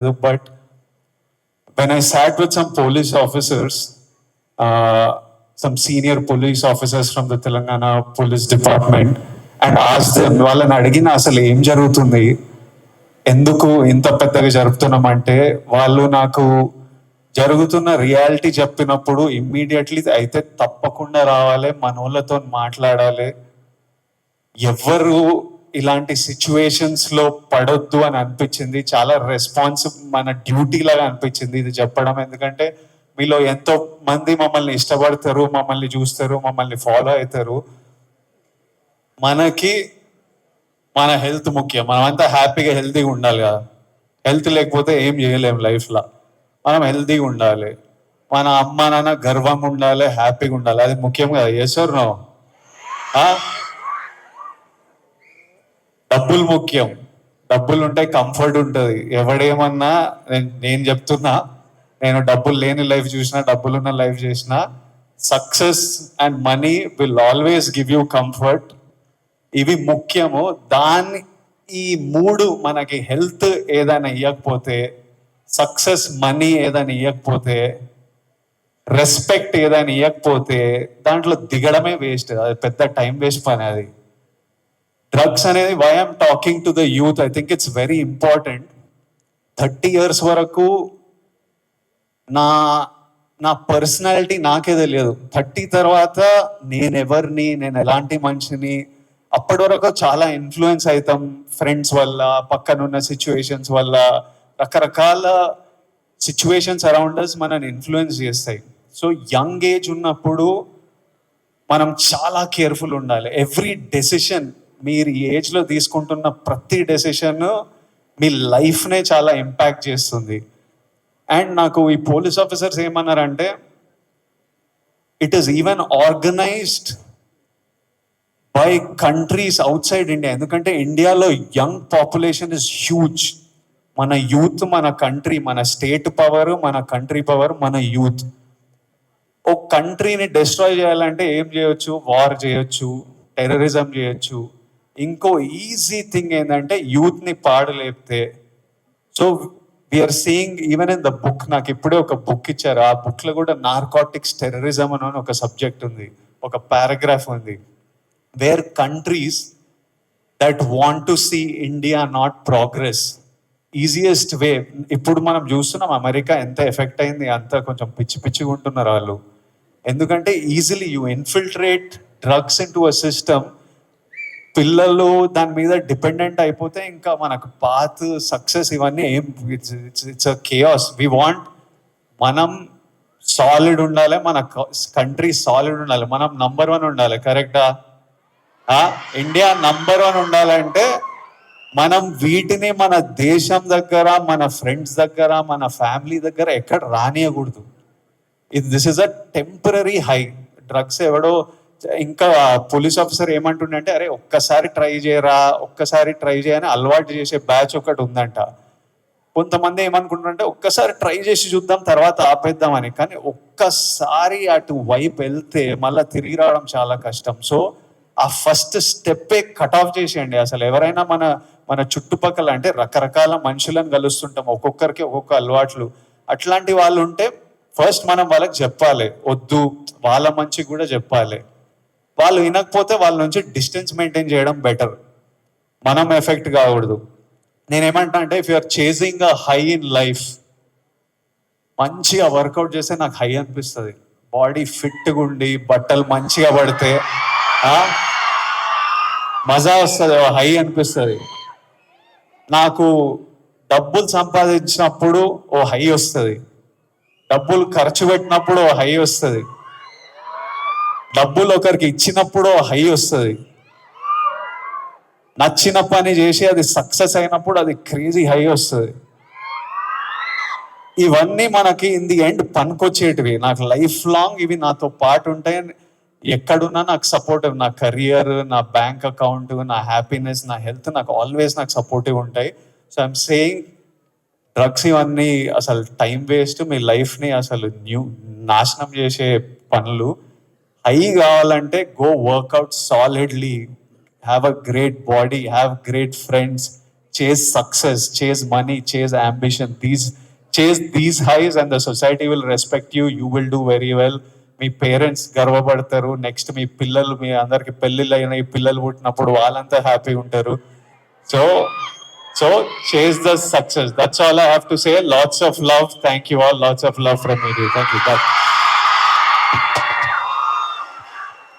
But when I sat with some police officers, some senior police officers from the Telangana Police Department, and asked them, వాళ్ళని అడిగిన అసలు ఏం జరుగుతుంది, ఎందుకు ఇంత పెద్దగా జరుపుతున్నామంటే, వాళ్ళు నాకు జరుగుతున్న రియాలిటీ చెప్పినప్పుడు ఇమ్మీడియట్లీ అయితే తప్పకుండా రావాలి, మనోళ్ళతో మాట్లాడాలి, ఎవరు ఇలాంటి సిచ్యువేషన్స్ లో పడొద్దు అని అనిపించింది. చాలా మన డ్యూటీ లాగా అనిపించింది ఇది చెప్పడం. ఎందుకంటే మీలో ఎంతో మంది మమ్మల్ని ఇష్టపడతారు, మమ్మల్ని చూస్తారు, మమ్మల్ని ఫాలో అవుతారు. మనకి మన హెల్త్ ముఖ్యం. మనమంతా హ్యాపీగా హెల్తీగా ఉండాలి కదా. హెల్త్ లేకపోతే ఏం చేయలేం లైఫ్లో. మనం హెల్తీగా ఉండాలి, మన అమ్మ నాన్న గర్వంగా ఉండాలి, హ్యాపీగా ఉండాలి. అది ముఖ్యం కదా. Yes or no? డబ్బులు ముఖ్యం. డబ్బులు ఉంటే కంఫర్ట్ ఉంటుంది. ఎవడేమన్నా నేను చెప్తున్నా, నేను డబ్బులు లేని లైఫ్ చూసినా, డబ్బులున్న లైఫ్ చేసిన, success and money will always give you comfort. ఇవి ముఖ్యము. ఈ మూడు మనకి హెల్త్ ఏదైనా ఇవ్వకపోతే, సక్సెస్ మనీ ఏదైనా ఇవ్వకపోతే, రెస్పెక్ట్ ఏదైనా ఇవ్వకపోతే దాంట్లో దిగడమే వేస్ట్. అది పెద్ద టైం వేస్ట్ పని. అది డ్రగ్స్ అనేది, why I'm talking to the youth, I think it's very important. 30 years వరకు నా పర్సనాలిటీ నాకే తెలియదు. 30 తర్వాత నేను ఎలాంటి మనిషిని, అప్పటి వరకు చాలా ఇన్ఫ్లుయెన్స్ అవుతాం ఫ్రెండ్స్ వల్ల, పక్కనున్న సిచ్యువేషన్స్ వల్ల. రకరకాల సిచ్యువేషన్స్ అరౌండ్ అస్ మనని ఇన్ఫ్లుయెన్స్ చేస్తాయి. సో యంగ్ ఏజ్ ఉన్నప్పుడు మనం చాలా కేర్ఫుల్ ఉండాలి. ఎవ్రీ డెసిషన్, మీరు ఈ ఏజ్లో తీసుకుంటున్న ప్రతి డెసిషన్ మీ లైఫ్నే చాలా ఇంపాక్ట్ చేస్తుంది. అండ్ నాకు ఈ పోలీస్ ఆఫీసర్స్ ఏమన్నారంటే, it is even organised by countries out side India. ఎందుకంటే ఇండియాలో యంగ్ పాపులేషన్ ఇస్ హ్యూజ్. మన యూత్, మన కంట్రీ, మన స్టేట్ పవర్, మన కంట్రీ పవర్, మన యూత్. ఒక కంట్రీని డిస్ట్రాయ్ చేయాలంటే ఏం చేయొచ్చు? వార్ చేయొచ్చు, టెర్రరిజం చేయొచ్చు. ఇంకో ఈజీ థింగ్ ఏంటంటే యూత్ని పాడలేపితే. So we're seeing even in the book, నాకు ఇప్పుడే ఒక బుక్ ఇచ్చారు. ఆ బుక్లో కూడా నార్కోటిక్స్ టెర్రరిజం అని ఒక సబ్జెక్ట్ ఉంది, ఒక పారాగ్రాఫ్ ఉంది. Where countries that want to see India not progress, easiest way. ఇప్పుడు మనం చూస్తున్నాం అమెరికా ఎంత ఎఫెక్ట్ అయింది, అంత కొంచెం పిచ్చిగా ఉంటున్నారు వాళ్ళు. ఎందుకంటే easily you infiltrate drugs in to a system. పిల్లలు దాని మీద డిపెండెంట్ అయిపోతే ఇంకా మనకు పాత్, సక్సెస్ ఇవన్నీ ఏం, it's a chaos. We want, మనం సాలిడ్ ఉండాలి, మన కంట్రీ సాలిడ్ ఉండాలి, మనం నంబర్ 1 ఉండాలి. కరెక్టా? ఇండియా నంబర్ 1 ఉండాలంటే మనం వీటిని మన దేశం దగ్గర, మన ఫ్రెండ్స్ దగ్గర, మన ఫ్యామిలీ దగ్గర ఎక్కడ రానియకూడదు. This is a temporary high. Drugs ఎవడో, ఇంకా పోలీస్ ఆఫీసర్ ఏమంటుండే, అరే ఒక్కసారి ట్రై చేయని అలవాటు చేసే బ్యాచ్ ఒకటి ఉందంట. కొంతమంది ఏమనుకుంటారంటే ఒక్కసారి ట్రై చేసి చూద్దాం, తర్వాత ఆపేద్దామని. కానీ ఒక్కసారి అటు వైపు వెళ్తే మళ్ళీ తిరిగి రావడం చాలా కష్టం. సో ఆ ఫస్ట్ స్టెప్పే కట్ ఆఫ్ చేసేయండి. అసలు ఎవరైనా మన చుట్టుపక్కల, అంటే రకరకాల మనుషులను కలుస్తుంటాం, ఒక్కొక్కరికి ఒక్కొక్క అలవాట్లు. అట్లాంటి వాళ్ళు ఉంటే ఫస్ట్ మనం వాళ్ళకి చెప్పాలి, వద్దు, వాళ్ళ మంచికి కూడా చెప్పాలి. వాళ్ళు వినకపోతే వాళ్ళ నుంచి డిస్టెన్స్ మెయింటైన్ చేయడం బెటర్. మనం ఎఫెక్ట్ కాకూడదు. నేనేమంటా అంటే, if you're chasing a high in life, మంచిగా వర్కౌట్ చేస్తే నాకు హై అనిపిస్తుంది. బాడీ ఫిట్గా ఉండి, బట్టలు మంచిగా పడితే మజా వస్తుంది, హై అనిపిస్తుంది. నాకు డబ్బులు సంపాదించినప్పుడు ఓ హై వస్తుంది, డబ్బులు ఖర్చు పెట్టినప్పుడు ఓ హై వస్తుంది, డబ్బులు ఒకరికి ఇచ్చినప్పుడు హై వస్తుంది, నచ్చిన పని చేసి అది సక్సెస్ అయినప్పుడు అది క్రేజీ హై వస్తుంది. ఇవన్నీ మనకి ఇన్ ది ఎండ్ పనికొచ్చేటివి. నాకు లైఫ్ లాంగ్ ఇవి నాతో పాటు ఉంటాయి. ఎక్కడున్నా నాకు సపోర్టివ్, నా కెరియర్, నా బ్యాంక్ అకౌంట్, నా హ్యాపీనెస్, నా హెల్త్ నాకు ఆల్వేస్ నాకు సపోర్టివ్ ఉంటాయి. సో ఐఎమ్ సేయింగ్, డ్రగ్స్ ఇవన్నీ అసలు టైం వేస్ట్, మీ లైఫ్ని అసలు నాశనం చేసే పనులు. హై కావాలంటే go workout solidly, have a great body, have great friends, chase success, chase money, chase ambition. Chase these highs and the society will respect you. You will do very well. మీ parents గర్వపడతారు. Next మీ పిల్లలు, మీ అందరికి పెళ్ళిళ్ళు అయిన ఈ పిల్లలు పుట్టినప్పుడు వాళ్ళంతా హ్యాపీ ఉంటారు. సో సో చేస్ the success. That's all I have to say. Lots of love. Thank you all. Lots of love from me. Thank you.